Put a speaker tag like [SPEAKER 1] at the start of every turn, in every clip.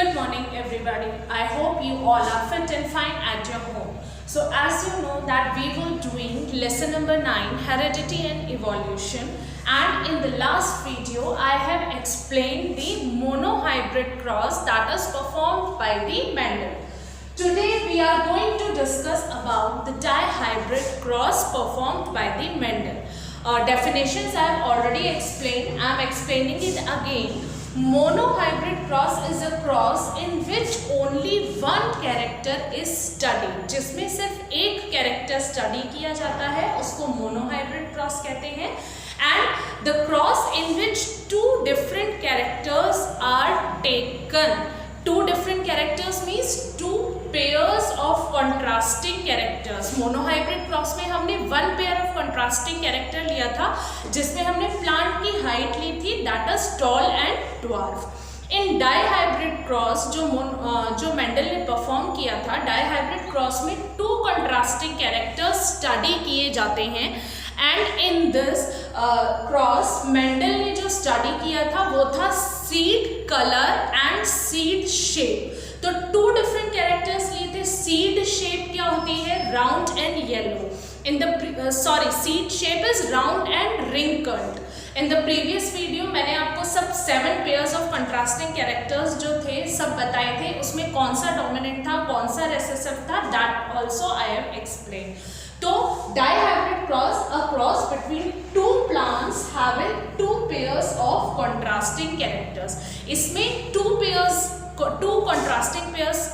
[SPEAKER 1] Good morning everybody. I hope you all are fit and fine at your home. So as you know that we were doing lesson number 9, heredity and evolution, and in the last video I have explained the monohybrid cross that is performed by the Mendel. Today we are going to discuss about the dihybrid cross performed by the Mendel. Definitions I have already explained. I am explaining it again. Monohybrid cross is a cross in which only one character is studied. जिसमें सिर्फ एक character study किया जाता है उसको monohybrid cross कहते हैं. And the cross in which two different characters are taken. Two different characters means two pairs of contrasting characters. Monohybrid cross में हमने one pair of contrasting character लिया था जिसमें हमने plant की height ली थी, that is tall and dwarf. In dihybrid cross जो Mendel ने परफॉर्म किया था, dihybrid cross में two contrasting characters study किए जाते हैं. And in this cross Mendel ने जो study किया था वो था seed color and seed shape. तो two different characters लिए थे. seed shape क्या होती है? round and yellow. In the seed shape is round and wrinkled. In the previous video मैंने आपको सब 7 pairs of contrasting characters जो थे सब बताए थे. उसमें कौन सा dominant था, कौन सा recessive था, that also I have explained. तो dihybrid cross, a cross between two plants having two pairs of contrasting characters. इसमें two contrasting pairs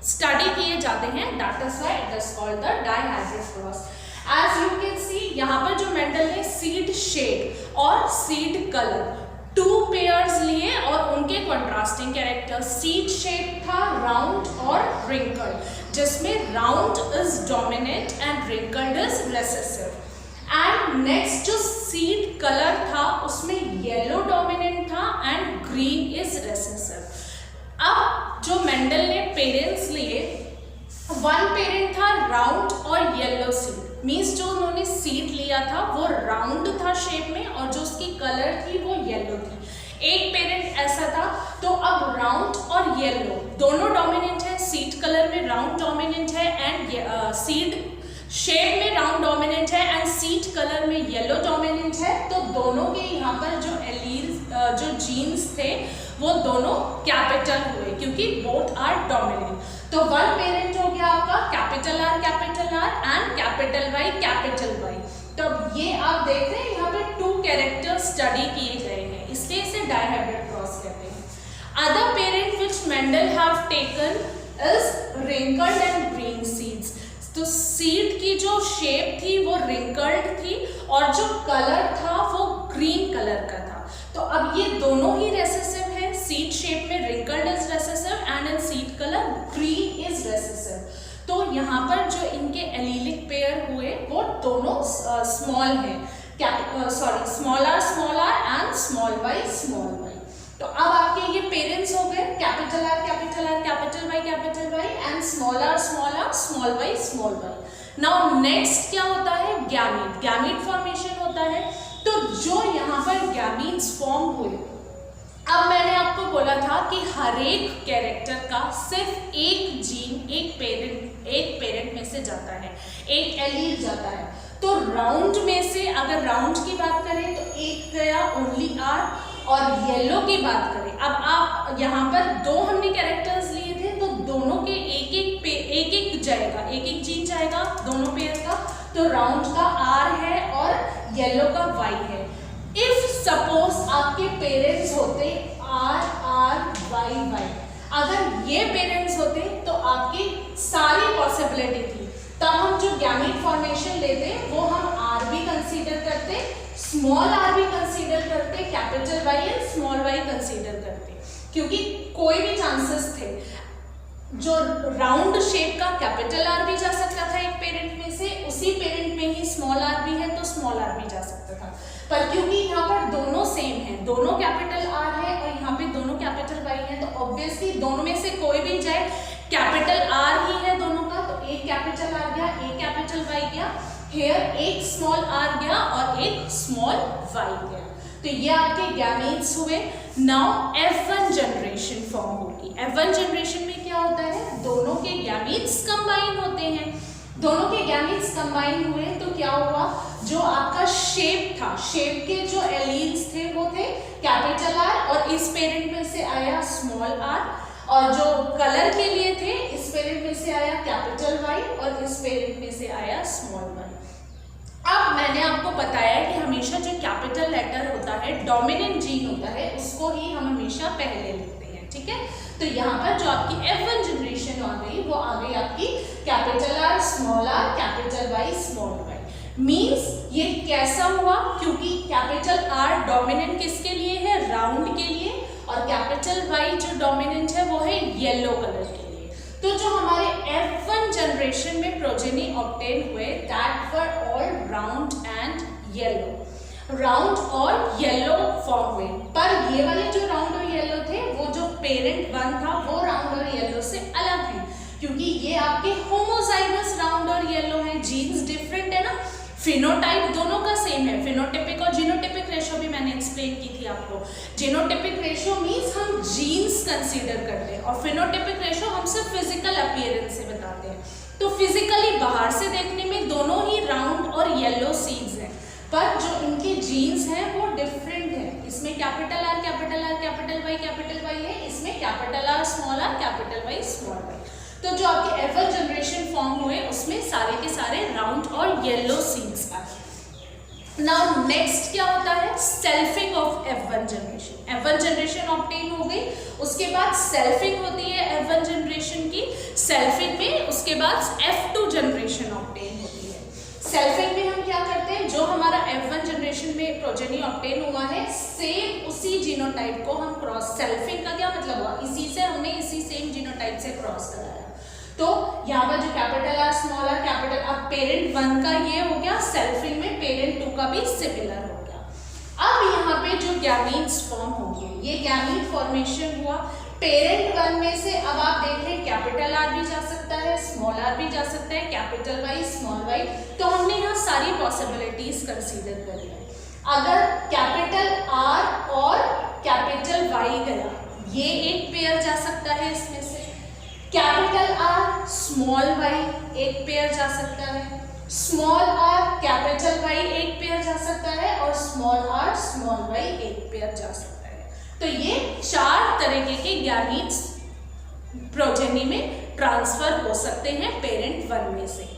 [SPEAKER 1] study किए जाते हैं. That is why it is called the dihybrid cross. As you can see, यहाँ पर जो Mendel ने seed shape और seed color two pairs लिए और उनके contrasting characters. seed shape था round और wrinkled, जिसमें round is dominant and wrinkled is recessive. And next जो seed color था उसमें yellow dominant था and green is recessive. अब जो मेंडल ने पेरेंट्स लिए, one parent था round और yellow seed. मीन्स जो उन्होंने सीड लिया था वो राउंड था शेप में और जो उसकी कलर थी वो येलो थी. एक पेरेंट ऐसा था. तो अब राउंड और येलो दोनों डोमिनेंट है. सीड कलर में राउंड डोमिनेंट है एंड सीड शेप में राउंड डोमिनेंट है एंड सीड कलर में येलो डोमिनेंट है. तो दोनों के यहाँ पर जो एलील्स जो जीन्स थे वो दोनों कैपिटल हुए क्योंकि बोथ आर डोमिनेंट. तो वन पेरेंट हो गया आपका capital R and capital Y. तो ये आप देख रहे हैं यहाँ पे टू कैरेक्टर स्टडी किए गए हैं, इसलिए इसे डायहाइब्रिड क्रॉस कहते हैं. Other parent which Mendel have taken is wrinkled and green seeds. तो सीड की जो शेप थी वो रिंकल्ड थी और जो कलर था वो ग्रीन कलर का था. तो अब ये दोनों ही रेसेसिव है. सीड शेप में wrinkled is recessive and in seed colour green is recessive. तो यहाँ पर जो इनके एलीलिक पेयर हुए वो दोनों स्मॉल है. Small r and small y. तो अब आपके ये पेरेंट्स हो गए capital R capital Y and small r small y. Now next क्या होता है? गैमीट फॉर्मेशन होता है. तो जो यहाँ पर गैमीट्स फॉर्म हुए, अब मैंने आपको बोला था कि हर एक कैरेक्टर का सिर्फ एक जीन एक पेरेंट में से जाता है, एक एलील जाता है. तो राउंड में से अगर राउंड की बात करें तो एक गया ओनली आर, और येलो की बात करें, अब आप यहाँ पर दो हमने कैरेक्टर्स लिए थे तो दोनों के एक जाएगा, एक जीन जाएगा दोनों पेयर का. तो राउंड का आर है और येलो का वाई है. इफ सपोज आपके पेरेंट्स होते आर वाई, अगर ये पेरेंट्स होते तो आपकी सारी पॉसिबिलिटी थी. तब हम जो गैमीट फॉर्मेशन लेते वो हम आर भी कंसीडर करते, स्मॉल आर भी कंसीडर करते, capital Y and small y consider करते, क्योंकि कोई भी चांसेस थे. जो राउंड शेप का कैपिटल आर भी जा सकता था एक पेरेंट में से, उसी पेरेंट में ही स्मॉल आर भी है तो स्मॉल आर भी जा सकता था. पर क्योंकि यहाँ पर दोनों सेम हैं, दोनों कैपिटल आर है और यहाँ पे दोनों कैपिटल वाई है, तो ऑब्वियसली दोनों में से कोई भी जाए, कैपिटल आर ही है दोनों का, तो एक कैपिटल आर गया, एक कैपिटल वाई गया. हेयर एक स्मॉल आर गया और एक स्मॉल वाई गया. तो ये आपके गैमीट्स हुए. नाउ F1 जनरेशन फॉर्म होगी। F1 जनरेशन में क्या होता है, दोनों के गैमीट्स कंबाइन होते हैं। दोनों के गैमीट्स कंबाइन हुए तो क्या हुआ, जो आपका शेप था, शेप के जो एलील्स थे वो थे कैपिटल R, और इस पेरेंट में से आया स्मॉल r, और जो कलर के लिए थे इस पेरेंट में से आया कैपिटल Y, और इस पेरेंट में से आया स्मॉल y। अब मैंने आपको बताया कि हमेशा जो कैपिटल लेटर होता है, डोमिनेंट जीन होता है, उसको ही हम हमेशा पहले लिखते हैं, ठीक है। तो यहाँ पर जो आपकी F1 जनरेशन आ गई वो आ गई आपकी capital R small r capital Y small y। Means ये कैसा हुआ, क्योंकि कैपिटल R डोमिनेंट किसके लिए है, राउंड के लिए, और कैपिटल Y जो डोमिनेंट है वो है येलो कलर के लिए। तो जो हमारे F1 जनरेशन में प्रोजेनी ऑब्टेन हुए that were all round and yellow, round और येलो फॉर्म हुए। पर ये वाले जो राउंड और येलो थे वो जो पेरेंट वन था वो राउंड और येलो से अलग है, क्योंकि ये आपके होमोजाइगस राउंड और येलो हैं। जीन्स डिफरेंट है ना, फिनोटाइप दोनों का सेम है। फिनोटिपिक और जीनोटिपिक रेशो भी मैंने एक्सप्लेन की थी आपको। जीनोटिपिक रेशो मींस हम जीन्स कंसीडर करते हैं, और फिनोटिपिक रेशो हम सिर्फ फिजिकल अपीयरेंस से बताते हैं। तो फिजिकली बाहर से देखने में दोनों ही राउंड और येलो सीड्स हैं, पर जो इनके जीन्स हैं वो डिफरेंट है। इसमें capital R capital R capital Y है, इसमें capital R small r capital Y small y। तो जो आपके F1 जनरेशन फॉर्म हुए उसमें सारे के सारे राउंड और येलो सीड्स आए। नाउ नेक्स्ट क्या होता है, selfing of F1 generation. F1 generation obtain हो गई, उसके बाद सेल्फिंग होती है F1 जनरेशन की। सेल्फिंग में उसके बाद F2 जनरेशन ऑब्टेन होती है। सेल्फिंग में हम क्या करते हैं, जो हमारा F1 जनरेशन में प्रोजेनी ऑब्टेन हुआ है सेम उसी जीनोटाइप को हम क्रॉस, सेल्फिंग का क्या मतलब हुआ, इसी से हमने इसी सेम जीनोटाइप से क्रॉस कराया। तो यहाँ पर जो capital R small r capital, अब पेरेंट वन का ये हो गया, सेल्फिंग में पेरेंट टू का भी सिमिलर हो गया। अब यहाँ पे जो गैमीट्स फॉर्म होंगे, ये गैमीट फॉर्मेशन हुआ पेरेंट वन में से। अब आप देख रहे हैं कैपिटल R भी जा सकता है, स्मॉल r भी जा सकता है, कैपिटल Y स्मॉल y। तो हमने यहाँ सारी पॉसिबिलिटीज कंसीडर कर ली। अगर कैपिटल R और कैपिटल Y गया, ये एक पेयर जा सकता है इसमें से। कैपिटल R स्मॉल y एक पेयर जा सकता है, स्मॉल r कैपिटल Y एक पेयर जा सकता है, और स्मॉल r स्मॉल y एक पेयर जा सकता है। तो ये चार तरीके के गैमीट्स प्रोजेनी में ट्रांसफर हो सकते हैं पेरेंट वन में से।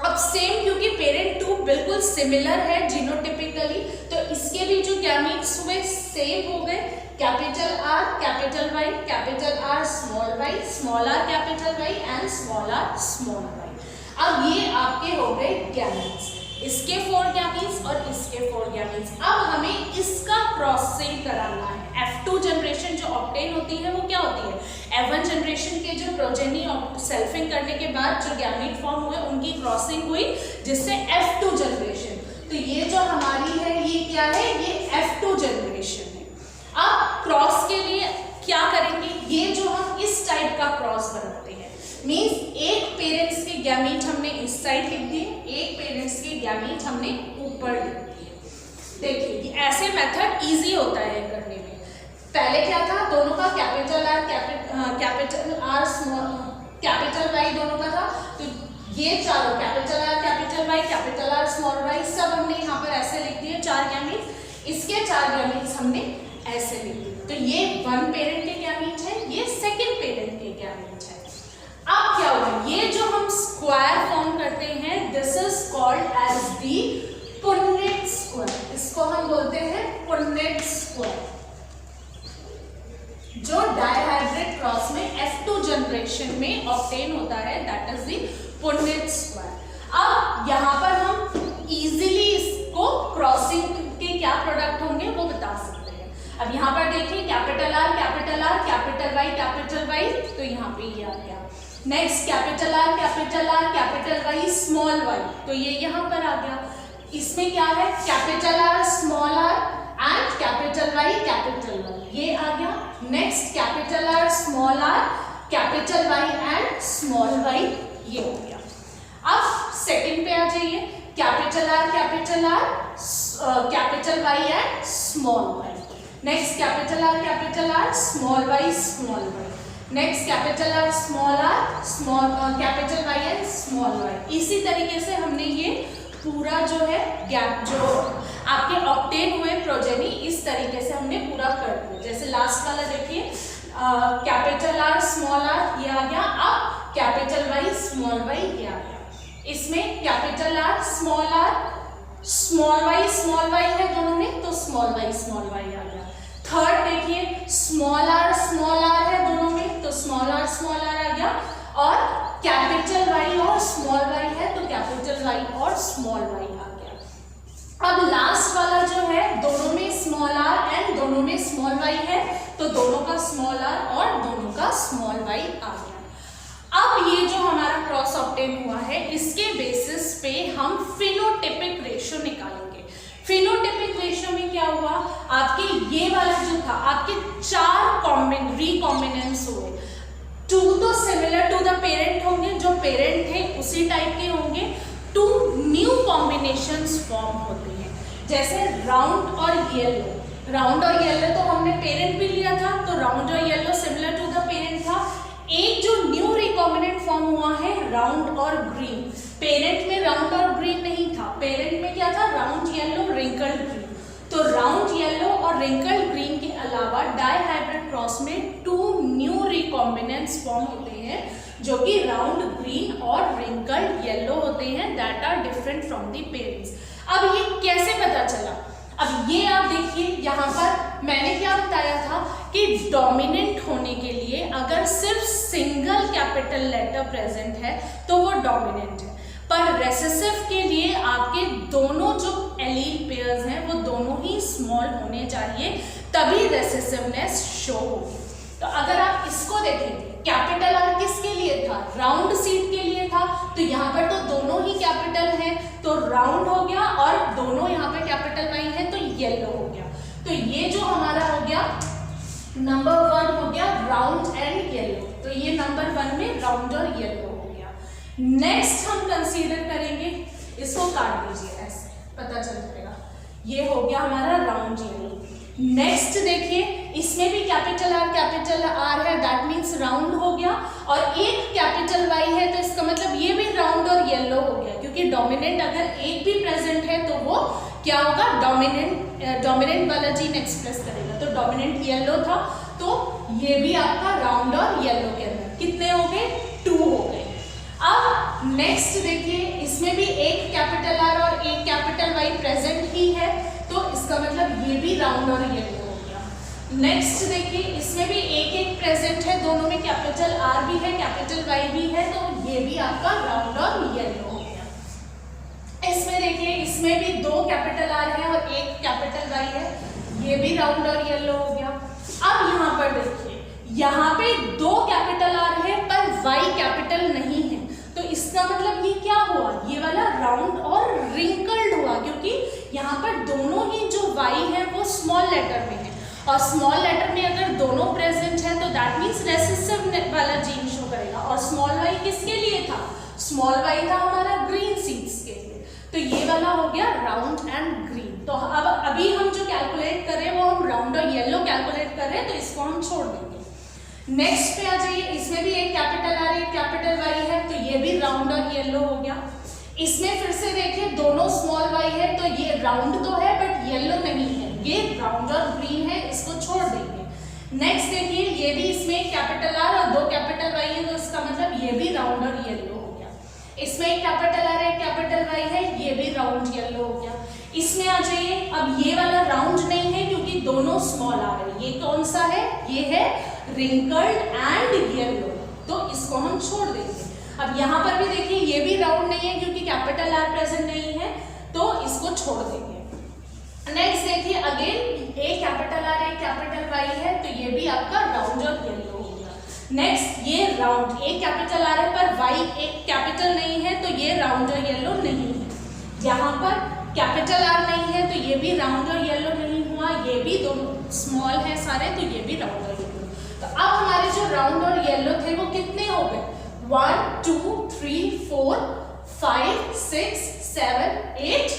[SPEAKER 1] अब सेम, क्योंकि पेरेंट टू बिल्कुल सिमिलर है जीनोटिपिकली, तो इसके भी जो गैमीट्स हुए सेम हो गए। Capital R capital Y capital R small y small r capital Y and small r small y। अब ये आपके हो गए गैमीट्स, इसके 4 गैमीट्स और इसके 4 गैमीट्स। अब हमें इसका क्रॉसिंग कराना है। F2 जनरेशन जो ऑब्टेन होती है वो क्या होती है, F1 जनरेशन के जो प्रोजेनी सेल्फिंग करने के बाद जो गैमीट फॉर्म हुए उनकी क्रॉसिंग हुई, जिससे F2 जनरेशन। तो ये जो हमारी है ये क्या है, ये F2 जनरेशन है। अब क्रॉस के लिए क्या करेंगे, ये जो हम इस टाइप का क्रॉस बनाते हैं, मींस एक पेरेंट्स के गैमीट हमने इस साइड लिख दिए, एक पेरेंट्स के गैमीट हमने ऊपर लिख दिए। देखिए ऐसे मेथड इजी होता है करने में। पहले क्या था, दोनों का capital R capital R small capital Y दोनों का था। तो ये चारों capital R capital Y capital R small y सब हमने यहाँ पर ऐसे लिख दिए, 4 गैमीट्स। इसके 4 गैमीट्स हमने ऐसे लिख दिए। तो ये वन पेरेंट के गैमीट है, ये सेकंड पेरेंट के गैमीट है। अब क्या हुआ, ये जो हम स्क्वायर फॉर्म करते हैं this is called as the Punnett square. इसको हम बोलते हैं पुन्नेट स्क्वायर, जो डायहाइड्रेट क्रॉस में F2 जनरेशन में ऑब्टेन होता है, that is the Punnett square. अब यहाँ पर हम इजीली इसको क्रॉसिंग के क्या प्रोडक्ट होंगे वो बता सकते हैं। अब यहाँ पर देखिए capital R capital capital Y, तो यहाँ पे ये आ गया। Next capital R capital Y small y, तो ये यहाँ पर आ गया। इसमें क्या है, capital R small r and capital Y capital Y, ये आ गया। Next capital R small r capital Y and small y, ये हो गया। अब सेकंड पे आ जाइए, capital R capital Y and small y। Next capital R small y small y, next capital R small capital Y and small y. इसी तरीके से हमने ये पूरा जो है गैप जो आपके ऑब्टेन हुए प्रोजेनी इस तरीके से हमने पूरा कर दिया। जैसे लास्ट वाला देखिए कैपिटल आर स्मॉल आर ये आ गया, अब कैपिटल वाई स्मॉल वाई ये आ गया। इसमें कैपिटल आर स्मॉल वाई है दोनों में, तो स्मॉल वाई आ गया। थर्ड देखिए स्मॉल आर है दोनों में, तो स्मॉल आर आ गया। और कैपिटल वाई और स्मॉल वाई है तो कैपिटल वाई और स्मॉल वाई आ गया। अब लास्ट वाला जो है दोनों में स्मॉल आर एंड दोनों में स्मॉल वाई है, तो दोनों का स्मॉल आर और दोनों का स्मॉल वाई आ गया। अब ये जो हमारा क्रॉस ऑब्टेन हुआ है इसके बेसिस पे हम फिनोटिपिक रेशियो निकालेंगे। फिनोटिपिक रेशियो में क्या हुआ, आपके ये वाला जो था आपके 4 रिकॉम्बिनेंस हुए। 2 तो सिमिलर टू द पेरेंट होंगे, जो पेरेंट थे उसी टाइप के होंगे। 2 न्यू कॉम्बिनेशंस फॉर्म होते हैं, जैसे राउंड और येलो तो हमने पेरेंट भी लिया था, तो राउंड और yellow similar to the parent था। एक जो न्यू रिकॉम्बिनेंट फॉर्म हुआ है राउंड और ग्रीन, पेरेंट में राउंड और ग्रीन नहीं था, पेरेंट में क्या था राउंड येलो रिंकल्ड ग्रीन। तो राउंड येलो और रिंकल्ड ग्रीन के अलावा डाइहाइब्रिड क्रॉस में 2 न्यू रिकॉम्बिनेंट्स फॉर्म होते हैं जो कि राउंड ग्रीन और रिंकल्ड येलो होते हैं, that are different from the parents. अब ये कैसे पता चला, अब ये आप देखिए यहाँ पर मैंने क्या बताया था कि डोमिनेंट होने के लिए अगर सिर्फ सिंगल कैपिटल लेटर प्रेजेंट है तो वो डोमिनेंट है, पर रेसेसिव के लिए आपके दोनों जो एलील पेयर्स हैं वो दोनों ही स्मॉल होने चाहिए, तभी रेसेसिवनेस शो होगी। तो अगर आप इसको देखेंगे कैपिटल आर किसके लिए था, राउंड सीड के लिए था, तो यहाँ पर तो दोनों ही कैपिटल हैं तो राउंड हो गया, और दोनों यहाँ पे कैपिटल वाई है तो येलो हो गया। तो ये जो हमारा हो गया नंबर 1 हो गया राउंड एंड येलो, तो ये नंबर 1 में राउंड और येलो हो गया। नेक्स्ट हम कंसीडर करेंगे, इसको काट दीजिए ऐसे पता चल जाएगा, ये हो गया हमारा राउंड येलो। नेक्स्ट देखिए इसमें भी कैपिटल आर है, दैट मीन्स राउंड हो गया, और एक कैपिटल वाई है तो इसका मतलब ये भी राउंड और येलो हो गया, क्योंकि डोमिनेंट अगर एक भी प्रेजेंट है तो वो क्या होगा डोमिनेंट वाला जीन एक्सप्रेस करेगा। तो डोमिनेंट येलो था तो ये भी आपका राउंड और येलो के अंदर कितने हो गए 2 हो गए। अब नेक्स्ट देखिए इसमें भी एक कैपिटल आर और एक कैपिटल वाई प्रेजेंट ही है, तो इसका मतलब ये भी राउंड और येलो हो गया। नेक्स्ट देखिए इसमें भी एक प्रेजेंट है, दोनों में कैपिटल आर भी है कैपिटल वाई भी है, तो ये भी आपका राउंड और येलो हो गया। इसमें देखिए इसमें भी 2 कैपिटल आर है और एक कैपिटल वाई है, ये भी राउंड और येलो हो गया। अब यहाँ पर देखिए यहाँ पे 2 कैपिटल आर है पर वाई कैपिटल नहीं है, तो इसका मतलब ये क्या हुआ, ये वाला राउंड और रिंकल्ड हुआ, क्योंकि यहाँ पर दोनों ही जो वाई है वो स्मॉल लेटर में है, और स्मॉल लेटर में अगर दोनों प्रेजेंट है तो दैट मीन्स रेसेसिव वाला जीन शो करेगा। और स्मॉल वाई किसके लिए था, स्मॉल वाई था हमारा ग्रीन सीड्स के लिए, तो ये वाला हो गया राउंड एंड ग्रीन। तो अब अभी हम जो कैलकुलेट कर रहे हैं वो हम राउंड और येलो कैलकुलेट कर रहे हैं, तो इसको हम छोड़ देंगे। नेक्स्ट पे आ जाइए, इसमें भी एक कैपिटल आर एक कैपिटल वाई है, तो ये भी राउंड और येलो हो गया। इसमें फिर से देखिए दोनों स्मॉल वाई है, तो ये राउंड तो है बट येलो नहीं है, ये राउंड और ग्रीन है, इसको छोड़ देंगे। नेक्स्ट देखिए ये भी इसमें एक कैपिटल आर और 2 कैपिटल वाई है, तो इसका मतलब ये भी राउंड और येलो हो गया। इसमें एक कैपिटल आर एक कैपिटल वाई है, ये भी राउंड येलो हो गया। इसमें आ जाइए, अब ये वाला राउंड नहीं है क्योंकि दोनों स्मॉल आ रहे हैं, ये कौन सा है, ये है रिंकल्ड एंड येलो, तो इसको हम छोड़ देंगे। अब यहाँ पर भी देखिए ये भी राउंड नहीं है क्योंकि कैपिटल आर प्रेजेंट नहीं है, तो इसको छोड़ देंगे। नेक्स्ट देखिए अगेन एक कैपिटल आर एक कैपिटल वाई है, तो ये भी आपका राउंड और येलो हो गया। नेक्स्ट ये राउंड एक कैपिटल आर है पर वाई एक कैपिटल नहीं है, तो ये राउंड और येलो नहीं है। यहाँ पर कैपिटल आर नहीं है तो ये भी राउंड और येलो नहीं हुआ, ये भी दोनों स्मॉल है सारे, तो ये भी राउंड और येलो। तो अब हमारे जो राउंड और येलो थे वो कितने हो गए, 1 2 3 4 5 6 7 8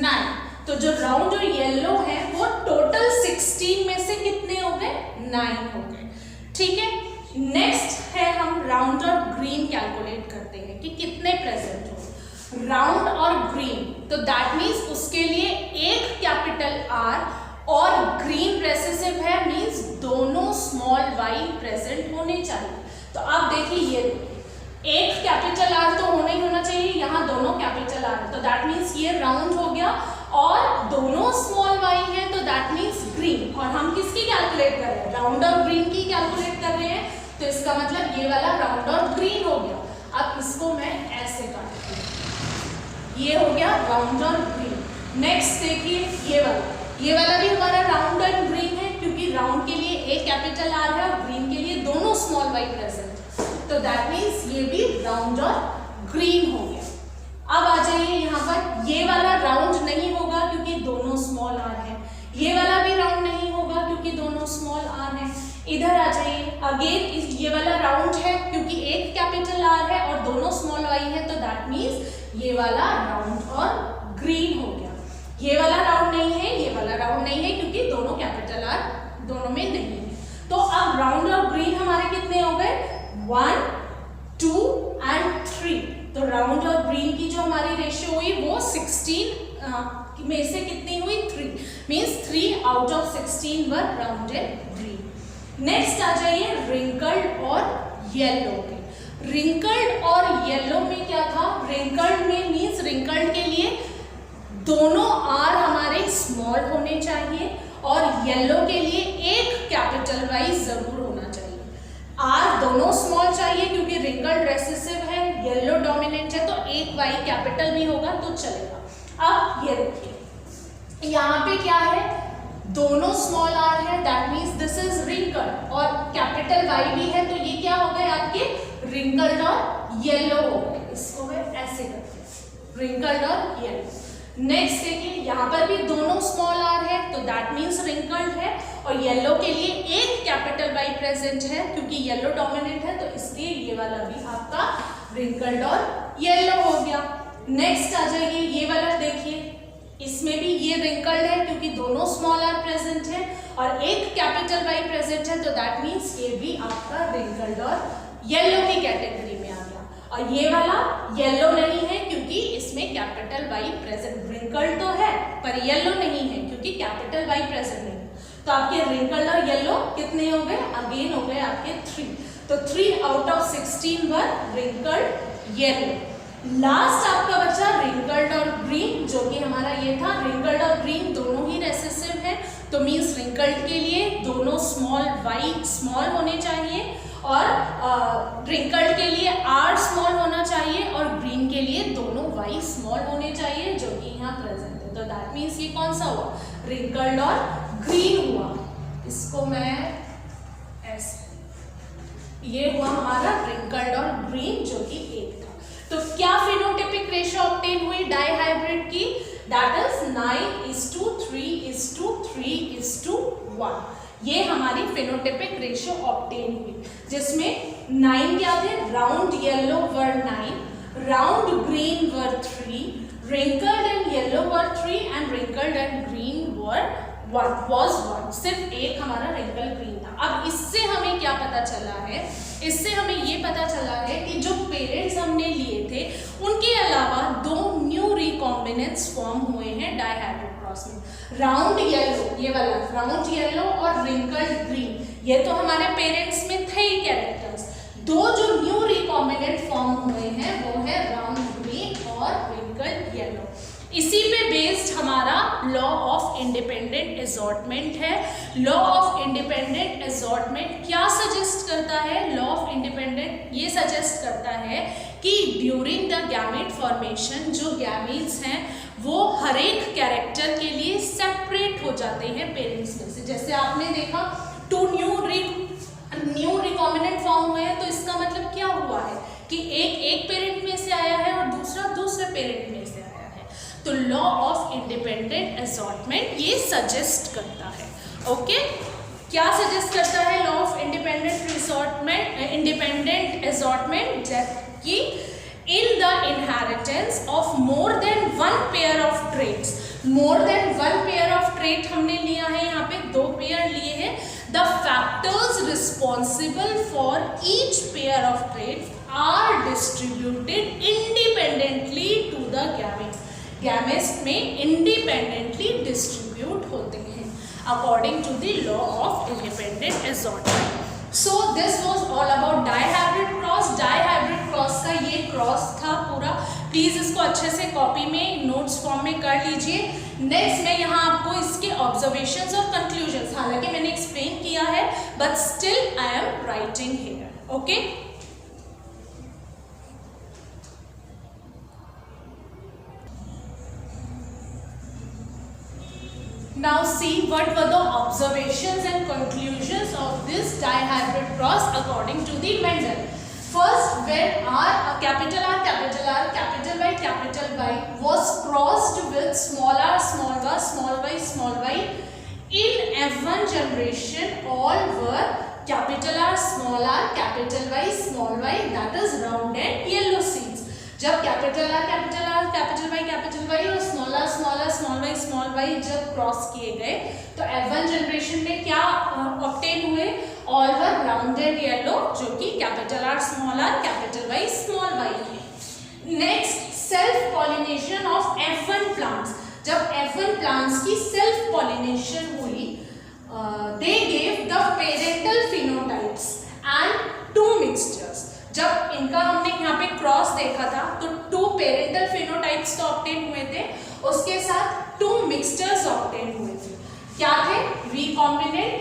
[SPEAKER 1] 9। तो जो राउंड और येलो है वो टोटल 16 में से 9 हो गए। ठीक है, नेक्स्ट है हम राउंड और ग्रीन कैलकुलेट करते हैं कि कितने प्रेजेंट हो। राउंड और ग्रीन, तो दैट मीन्स उसके लिए एक कैपिटल R और ग्रीन रेसेसिव है, मीन्स दोनों स्मॉल y प्रेजेंट होने चाहिए। तो आप देखिए, ये एक कैपिटल R तो होना ही होना चाहिए, यहाँ दोनों कैपिटल R, तो दैट मीन्स ये राउंड हो गया, और दोनों स्मॉल y है तो दैट मीन्स ग्रीन। और हम किसकी कैलकुलेट कर रहे हैं? राउंड और ग्रीन की कैलकुलेट कर रहे हैं, तो इसका मतलब ये वाला राउंड और ग्रीन हो गया। अब इसको मैं ऐसे काटती हूँ, ये हो गया राउंड और ग्रीन। नेक्स्ट देखिए ये वाला भी हमारा राउंड और ग्रीन है, क्योंकि राउंड के लिए एक कैपिटल R है और ग्रीन के लिए दोनों स्मॉल y प्रेजेंट, तो दैट मीन्स ये भी राउंड और ग्रीन हो गया। अब आ जाइए यहाँ पर, ये वाला राउंड नहीं होगा क्योंकि दोनों स्मॉल R है, ये वाला भी राउंड नहीं होगा क्योंकि दोनों स्मॉल R है। इधर आ जाइए, अगेन ये वाला राउंड है क्योंकि एक कैपिटल R है और दोनों स्मॉल y है, तो दैट मीन्स ये वाला राउंड और ग्रीन हो गया। ये वाला राउंड नहीं है, ये वाला राउंड नहीं है क्योंकि दोनों कैपिटल R दोनों में नहीं है। तो अब राउंड और ग्रीन हमारे कितने हो गए? 1, 2 एंड 3। तो राउंड और ग्रीन की जो हमारी रेशियो हुई वो 16 में से कितनी हुई? 3, means 3 out of 16 were rounded green. Next आ जाइए रिंकल्ड और येलो के। रिंकल्ड और येलो में क्या था? रिंकल्ड में मीन्स रिंकल्ड के लिए दोनों R हमारे स्मॉल होने चाहिए और येलो के लिए एक कैपिटल Y जरूर होना चाहिए। R दोनों स्मॉल चाहिए क्योंकि रिंकल्ड रेसेसिव है, येलो डोमिनेंट है, तो एक Y कैपिटल भी होगा तो चलेगा। अब ये देखिए, यहाँ पे क्या है? दोनों स्मॉल R है, that means this is wrinkled, और कैपिटल Y भी है, तो ये क्या हो गए आपके? रिंकल्ड और येलो हो गए। इसको मैं ऐसे करते हैं, रिंकल्ड और येलो। नेक्स्ट देखिए, यहाँ पर भी दोनों स्मॉल R है, तो दैट मीन्स रिंकल्ड है, और येलो के लिए एक कैपिटल Y प्रेजेंट है क्योंकि येलो डोमिनेंट है, तो इसलिए ये वाला भी आपका रिंकल्ड और येलो हो गया। नेक्स्ट आ जाइए, ये वाला देखिए, इसमें भी ये रिंकल्ड है क्योंकि दोनों स्मॉल R प्रेजेंट है और एक कैपिटल Y प्रेजेंट है, तो दैट मीन्स ये भी आपका रिंकल्ड और येलो की कैटेगरी में आ गया। और ये वाला येलो नहीं है क्योंकि इसमें कैपिटल Y प्रेजेंट, रिंकल्ड तो है पर येलो नहीं है क्योंकि कैपिटल Y प्रेजेंट नहीं। तो आपके रिंकल्ड और येलो कितने हो गए? अगेन हो गए आपके 3, तो 3 out of 16 were wrinkled yellow. Last आपका बचा रिंकल्ड और ग्रीन, जो कि हमारा ये था। रिंकल्ड और ग्रीन दोनों ही रेसेसिव है, तो मीन्स रिंकल्ड के लिए दोनों स्मॉल y स्मॉल होने चाहिए और रिंकल्ड के लिए R स्मॉल होना चाहिए और ग्रीन के लिए दोनों y स्मॉल होने चाहिए, जो कि यहाँ प्रेजेंट है। तो दैट मीन्स ये कौन सा हुआ? रिंकल्ड और ग्रीन हुआ। इसको मैं ऐसे, ये हुआ हमारा रिंकल्ड और ग्रीन, जो कि एक था। तो क्या फिनोटिपिक रेशियो ऑब्टेन हुई डाइहाइब्रिड की? That is 9:3:3:1। ये हमारी फिनोटिपिक रेशियो ऑब्टेन हुई, जिसमें 9 क्या थे? Round yellow were 9, round green were 3, wrinkled and yellow were 3 and wrinkled and green were 1। सिर्फ एक हमारा रिंकल ग्रीन था। अब इससे हमें क्या पता चला है? इससे हमें ये पता चला है कि जो पेरेंट्स हमने लिए थे उनके अलावा 2 न्यू रिकॉम्बिनेंट्स फॉर्म हुए हैं डाइहाइब्रिड क्रॉस में। राउंड येलो, ये वाला राउंड येलो और रिंकल्ड ग्रीन, ये तो हमारे पेरेंट्स में थे ही कैरेक्टर्स। 2 जो न्यू रिकॉम्बिनेंट फॉर्म हुए हैं वो है राउंड ग्रीन और रिंकल्ड येलो। इसी पे बेस्ड हमारा लॉ ऑफ इंडिपेंडेंट असॉर्टमेंट है। लॉ ऑफ इंडिपेंडेंट असॉर्टमेंट क्या सजेस्ट करता है? लॉ ऑफ इंडिपेंडेंट ये सजेस्ट करता है कि ड्यूरिंग द गैमेट फॉर्मेशन जो गैमेट्स हैं वो हर एक कैरेक्टर के लिए सेपरेट हो जाते हैं पेरेंट्स में से। जैसे आपने देखा 2 न्यू रिकॉम्बिनेंट फॉर्म हुए हैं, तो इसका मतलब क्या हुआ है कि एक पेरेंट में से आया है और दूसरा दूसरे पेरेंट में से आया है। तो लॉ ऑफ इंडिपेंडेंट असॉर्टमेंट ये सजेस्ट करता है। ओके, क्या सजेस्ट करता है लॉ ऑफ इंडिपेंडेंट असॉर्टमेंट? कि in the inheritance of more than one pair of traits, more than one pair of trait हमने लिया है, यहाँ पे 2 पेयर लिए हैं। The factor responsible for each pair of traits are distributed independently to the gametes. Gametes में independently distribute होते हैं according to the law of independent assortment. So this was all about dihybrid cross. Dihybrid cross का ये cross था पूरा. Please इसको अच्छे से कॉपी में नोट्स फॉर्म में कर लीजिए. नेक्स्ट मैं यहाँ आपको इसके ऑब्जर्वेशंस और कंक्लूजन्स, हालांकि मैंने एक्सप्लेन किया है but still I am writing here. Okay, now see what were the observations and conclusions of this dihybrid cross according to the Mendel. First, when capital R, capital Y was crossed with small r, small y in F1 generation, all were capital R, capital Y, that is round and yellow seeds. जब capital R capital Y और small y जब cross किए गए तो F1 generation में क्या obtain हुए? All were round and yellow, जो कि capital R capital Y small y है. Next, self pollination of F1 plants. जब F1 प्लांट्स की सेल्फ पॉलिनेशन हुई, they gave the parental phenotypes and two mixtures. जब इनका हमने यहाँ पे क्रॉस देखा था तो 2 पेरेंटल फिनोटाइप्स तो ऑब्टेन हुए थे, उसके साथ 2 मिक्सचर्स ऑब्टेन हुए थे. क्या थे? Recombinant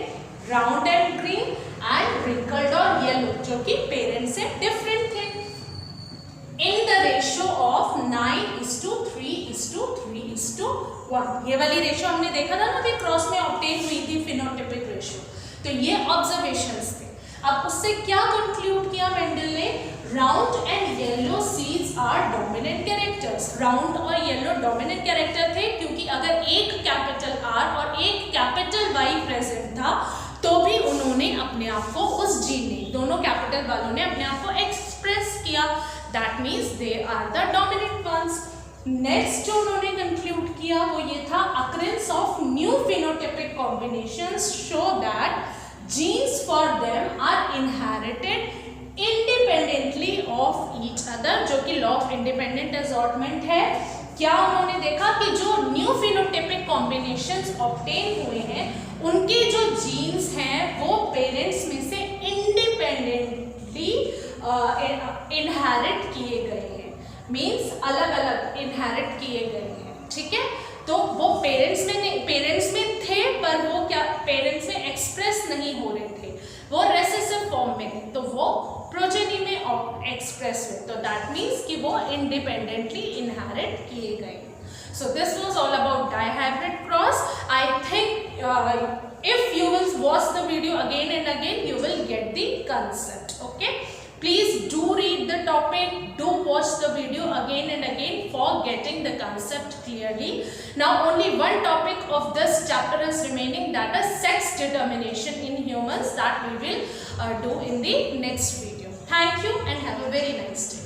[SPEAKER 1] round and green and wrinkled और येलो, जो कि पेरेंट से डिफरेंट थे. In the ratio of 9:3:3:1. ये वाली रेशियो हमने देखा था ना अभी क्रॉस में ऑब्टेन हुई थी फिनोटाइपिक रेशियो. तो ये ऑब्जर्वेशंस थे. अब उससे क्या कंक्लूड किया मेंडल ने? Round and yellow seeds are dominant characters. Round और येलो डोमिनेंट कैरेक्टर थे क्योंकि अगर एक कैपिटल आर और एक कैपिटल वाई प्रेजेंट था तो भी उन्होंने अपने आप को उस जीन ने, दोनों कैपिटल वालों ने अपने आप को एक्सप्रेस किया. That means they are the dominant ones. Next जो उन्होंने कंक्लूड किया वो ये था, occurrence of new phenotypic combinations show that genes for them are inherited independently of each other, जो कि law of independent assortment है. क्या उन्होंने देखा कि जो न्यू फिनोटाइपिक कॉम्बिनेशंस ऑब्टेन हुए हैं उनके जो जीन्स हैं वो पेरेंट्स में से इंडिपेंडेंटली इनहेरिट किए गए हैं. मीन्स अलग अलग इनहेरिट किए गए हैं. ठीक है, तो वो पेरेंट्स में थे पर वो क्या पेरेंट्स में एक्सप्रेस नहीं हो रहे थे, वो रेसेसिव फॉर्म में थे, तो वो प्रोजेनी में एक्सप्रेस हुए. तो दैट मीन्स कि वो इंडिपेंडेंटली इनहेरिट किए गए. So this was all about dihybrid cross. I think if you will watch the video again and again you will get the concept. Okay, please do read the topic, do watch the video again and again for getting the concept clearly. Now only one topic of this chapter is remaining, that is sex determination in humans, that we will do in the next video. Thank you and have a very nice day.